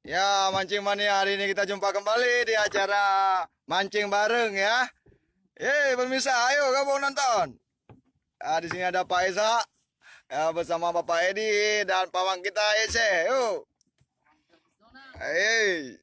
Ya, mancing mania hari ini kita jumpa kembali di acara mancing bareng ya. Pemirsa, ayo gabung nonton. Di sini ada Pak Esa ya, bersama Bapak Edi dan pawang kita Ece. Yuk. Hey.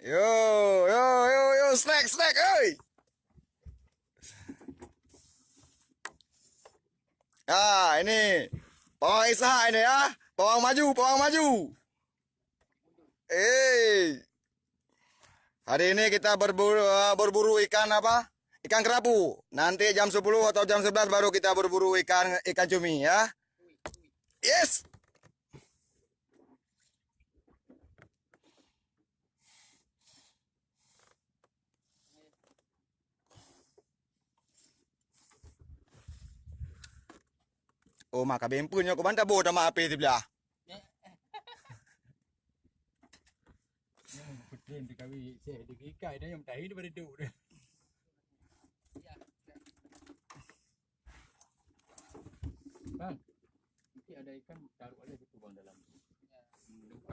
Yo, snack, oi. Ini pawang Isa ini ya, pawang maju. Hari ini kita berburu ikan apa? Ikan kerapu. Nanti jam 10 atau jam 11 baru kita berburu ikan cumi ya. Yes. Oh, maka bempunnya ko banta boda maapi di belah. Putin di kawi di ikai dah yang tahi daripada duk dia. Bang, nanti ada ikan taruh aja gitu bang dalam.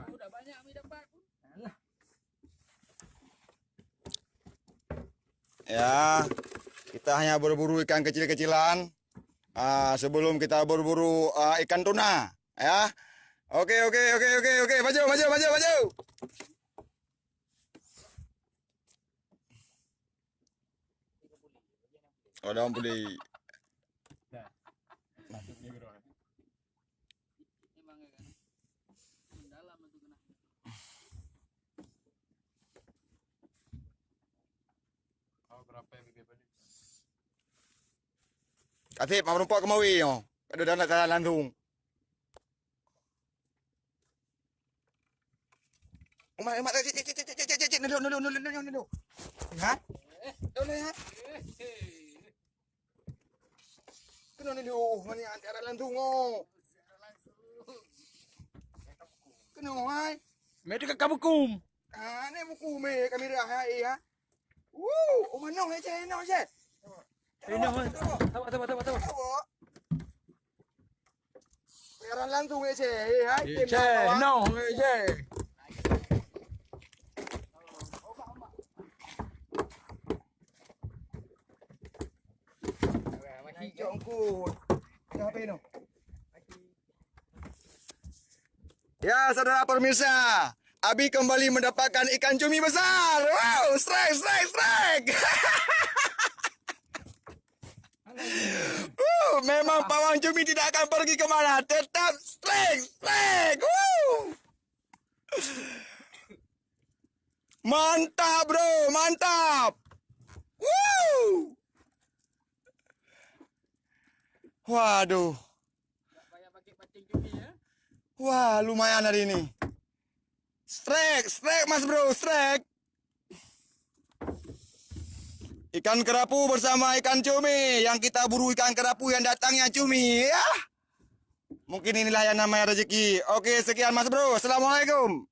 Udah banyak kami dapat pun. Alah. Ya, kita hanya berburu ikan kecil-kecilan. Sebelum kita berburu ikan tuna, ya. Oke. Maju. Oh, dah beli. Masuknya gerok. Emang kan. Mendalam itu kena. Oh, berapa yang bagi balik? Katip, mau numpak kemawi yo. Ada nak jalan langsung. Mak, cek, nelu. Ha? Nelu ya. Kena nelu, mana antara langsung oh. Kena hai. Mereka kabukum. Ni buku me kamera hai ya. Manong cek, no cek. Ini apa? Tahu. Peran langsung cek, hai. Cek, no, cek. Ya, saudara pemirsa, Abi kembali mendapatkan ikan cumi besar. Wow, strike. Memang pawang cumi tidak akan pergi kemana, tetap strike. Mantap bro, mantap. Waduh. Banyak pakai cumi ya. Wah, lumayan hari ini. Strike mas bro, strike. Ikan kerapu bersama ikan cumi. Yang kita buru ikan kerapu, yang datangnya cumi ya. Mungkin inilah yang namanya rezeki. Oke, sekian mas bro. Assalamualaikum.